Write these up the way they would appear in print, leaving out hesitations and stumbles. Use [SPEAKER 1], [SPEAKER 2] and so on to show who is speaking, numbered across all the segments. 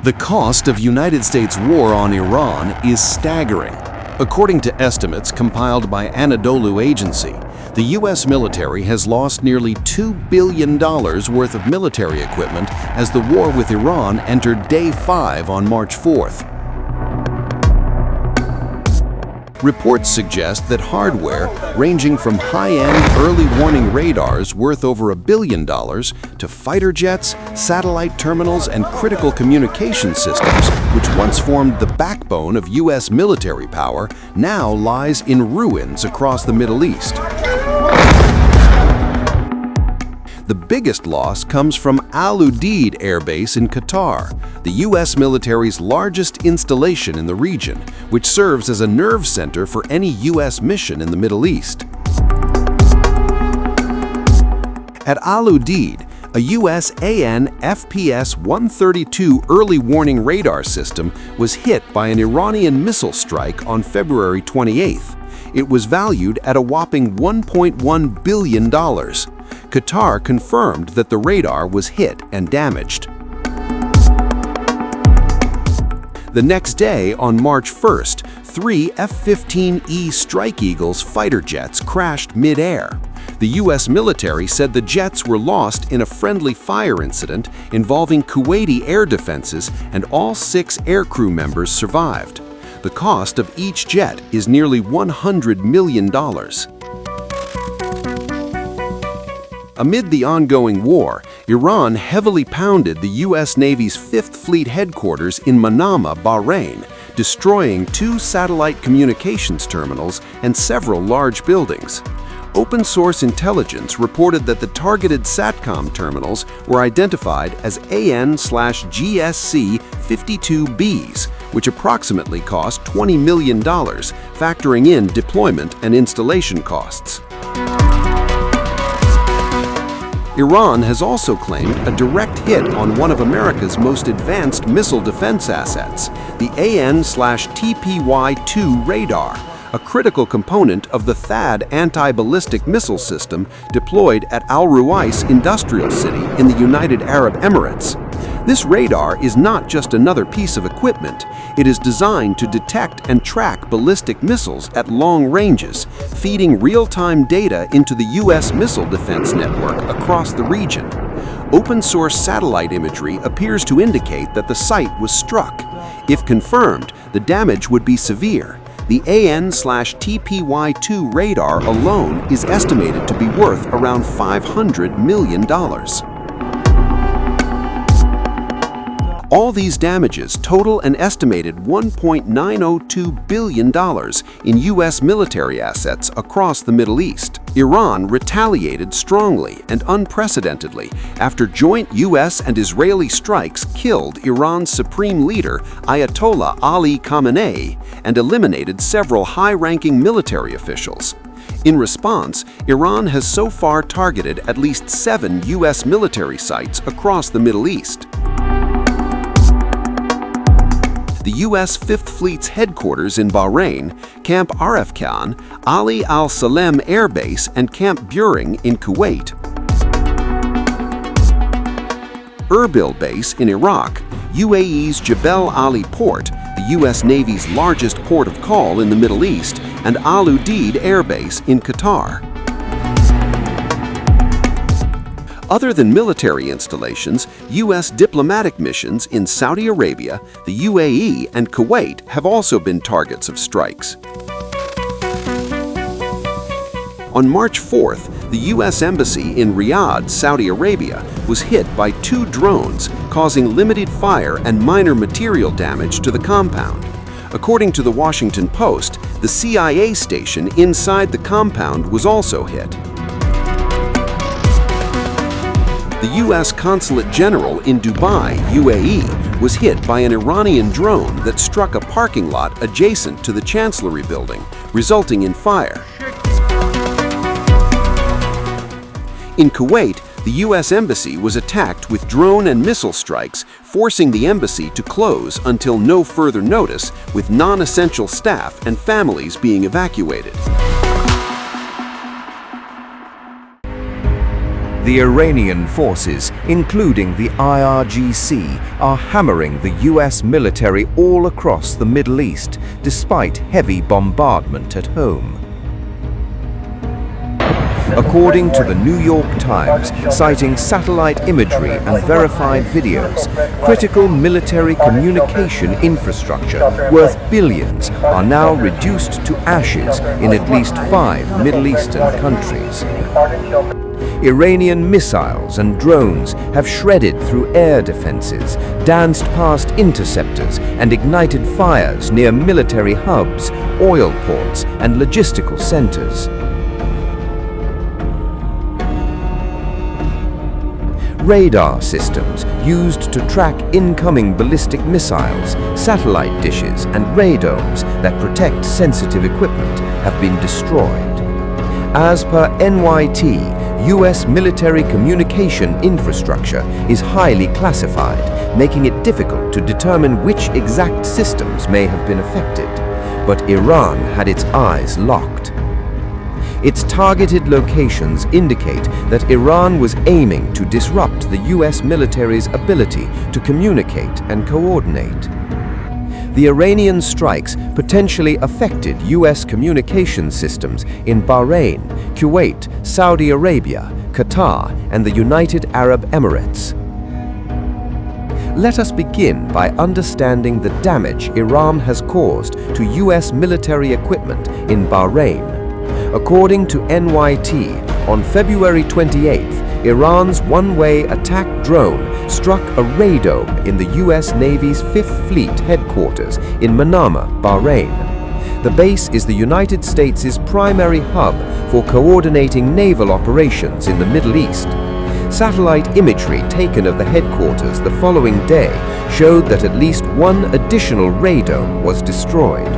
[SPEAKER 1] The cost of United States war on Iran is staggering. According to estimates compiled by Anadolu Agency, the U.S. military has lost nearly $2 billion worth of military equipment as the war with Iran entered Day 5 on March 4th. Reports suggest that hardware ranging from high-end early warning radars worth over $1 billion to fighter jets, satellite terminals, and critical communication systems, which once formed the backbone of U.S. military power, now lies in ruins across the Middle East. The biggest loss comes from Udeid Air Base in Qatar, the U.S. military's largest installation in the region, which serves as a nerve center for any U.S. mission in the Middle East. At Udeid, a U.S. F-15E early warning radar system was hit by an Iranian missile strike on February 28th. It was valued at a whopping $1.1 billion. Qatar confirmed that the radar was hit and damaged. The next day, on March 1st, 3 F-15E Strike Eagles fighter jets crashed mid-air. The U.S. military said the jets were lost in a friendly fire incident involving Kuwaiti air defenses, and all 6 aircrew members survived. The cost of each jet is nearly $100 million. Amid the ongoing war, Iran heavily pounded the U.S. Navy's 5th Fleet headquarters in Manama, Bahrain, destroying 2 satellite communications terminals and several large buildings. Open-source intelligence reported that the targeted SATCOM terminals were identified as AN/GSC-52Bs, which approximately cost $20 million, factoring in deployment and installation costs. Iran has also claimed a direct hit on one of America's most advanced missile defense assets, the AN/TPY-2 radar, a critical component of the THAAD anti-ballistic missile system deployed at Al Ruwais Industrial City in the United Arab Emirates. This radar is not just another piece of equipment. It is designed to detect and track ballistic missiles at long ranges, feeding real-time data into the U.S. missile defense network across the region. Open-source satellite imagery appears to indicate that the site was struck. If confirmed, the damage would be severe. The AN/TPY-2 radar alone is estimated to be worth around $500 million. All these damages total an estimated $1.902 billion in U.S. military assets across the Middle East. Iran retaliated strongly and unprecedentedly after joint U.S. and Israeli strikes killed Iran's supreme leader Ayatollah Ali Khamenei and eliminated several high-ranking military officials. In response, Iran has so far targeted at least 7 U.S. military sites across the Middle East. The U.S. 5th Fleet's headquarters in Bahrain, Camp Arifkan, Ali Al Salem Air Base, and Camp Buehring in Kuwait, Erbil Base in Iraq, UAE's Jebel Ali Port, the U.S. Navy's largest port of call in the Middle East, and Al Udeid Air Base in Qatar. Other than military installations, U.S. diplomatic missions in Saudi Arabia, the UAE, and Kuwait have also been targets of strikes. On March 4th, the U.S. Embassy in Riyadh, Saudi Arabia, was hit by 2 drones, causing limited fire and minor material damage to the compound. According to the Washington Post, the CIA station inside the compound was also hit. The U.S. Consulate General in Dubai, UAE, was hit by an Iranian drone that struck a parking lot adjacent to the Chancellery building, resulting in fire. In Kuwait, the U.S. Embassy was attacked with drone and missile strikes, forcing the embassy to close until no further notice, with non-essential staff and families being evacuated.
[SPEAKER 2] The Iranian forces, including the IRGC, are hammering the US military all across the Middle East, despite heavy bombardment at home. According to the New York Times, citing satellite imagery and verified videos, critical military communication infrastructure worth billions are now reduced to ashes in at least 5 Middle Eastern countries. Iranian missiles and drones have shredded through air defenses, danced past interceptors, and ignited fires near military hubs, oil ports, and logistical centers. Radar systems used to track incoming ballistic missiles, satellite dishes, and radomes that protect sensitive equipment have been destroyed. As per NYT, US military communication infrastructure is highly classified, making it difficult to determine which exact systems may have been affected. But Iran had its eyes locked. Its targeted locations indicate that Iran was aiming to disrupt the US military's ability to communicate and coordinate. The Iranian strikes potentially affected US communication systems in Bahrain, Kuwait, Saudi Arabia, Qatar, and the United Arab Emirates. Let us begin by understanding the damage Iran has caused to US military equipment in Bahrain. According to NYT, on February 28th, Iran's one-way attack drone struck a radome in the US Navy's 5th Fleet headquarters in Manama, Bahrain. The base is the United States' primary hub for coordinating naval operations in the Middle East. Satellite imagery taken of the headquarters the following day showed that at least one additional radome was destroyed.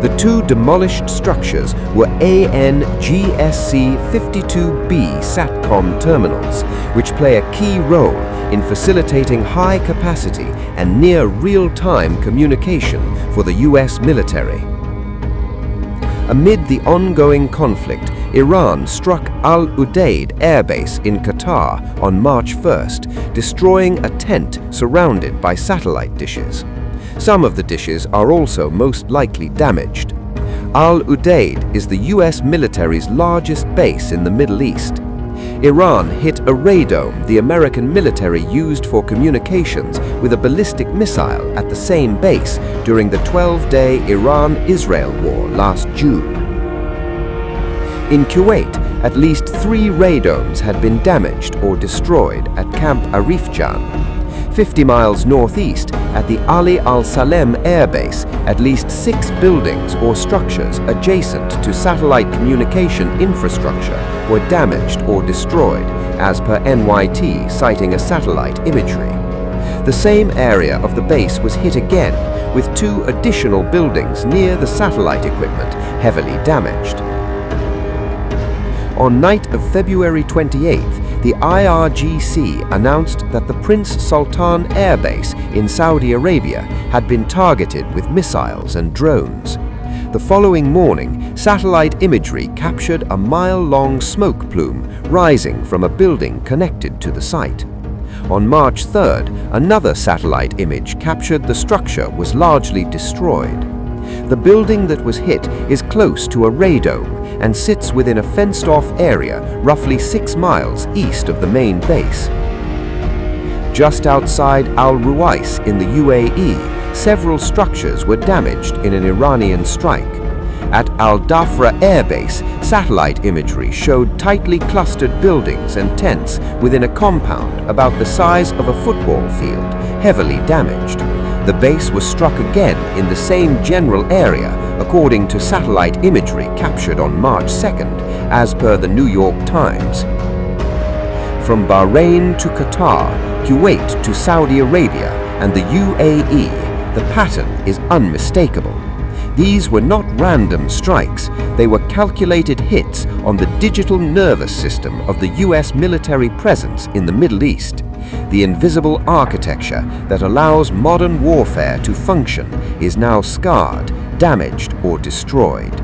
[SPEAKER 2] The two demolished structures were ANGSC-52B SATCOM terminals, which play a key role in facilitating high-capacity and near real-time communication for the US military. Amid the ongoing conflict, Iran struck Al Udeid Air Base in Qatar on March 1st, destroying a tent surrounded by satellite dishes. Some of the dishes are also most likely damaged. Al Udeid is the US military's largest base in the Middle East. Iran hit a radome the American military used for communications with a ballistic missile at the same base during the 12-day Iran-Israel war last June. In Kuwait, at least 3 radomes had been damaged or destroyed at Camp Arifjan. 50 miles northeast, at the Ali al-Salem Air Base, at least 6 buildings or structures adjacent to satellite communication infrastructure were damaged or destroyed, as per NYT citing a satellite imagery. The same area of the base was hit again, with 2 additional buildings near the satellite equipment heavily damaged. On night of February 28th, the IRGC announced that the Prince Sultan Air Base in Saudi Arabia had been targeted with missiles and drones. The following morning, satellite imagery captured a mile-long smoke plume rising from a building connected to the site. On March 3rd, another satellite image captured the structure was largely destroyed. The building that was hit is close to a radome and sits within a fenced-off area roughly 6 miles east of the main base. Just outside Al Ruwais in the UAE, several structures were damaged in an Iranian strike. At Al Dhafra Air Base, satellite imagery showed tightly clustered buildings and tents within a compound about the size of a football field, heavily damaged. The base was struck again in the same general area, according to satellite imagery captured on March 2nd, as per the New York Times. From Bahrain to Qatar, Kuwait to Saudi Arabia, and the UAE, the pattern is unmistakable. These were not random strikes, they were calculated hits on the digital nervous system of the US military presence in the Middle East. The invisible architecture that allows modern warfare to function is now scarred, damaged, or destroyed.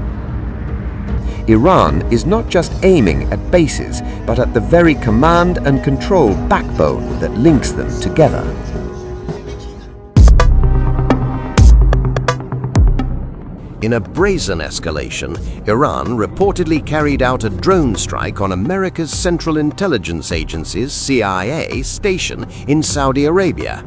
[SPEAKER 2] Iran is not just aiming at bases, but at the very command and control backbone that links them together.
[SPEAKER 3] In a brazen escalation, Iran reportedly carried out a drone strike on America's Central Intelligence Agency's CIA station in Saudi Arabia.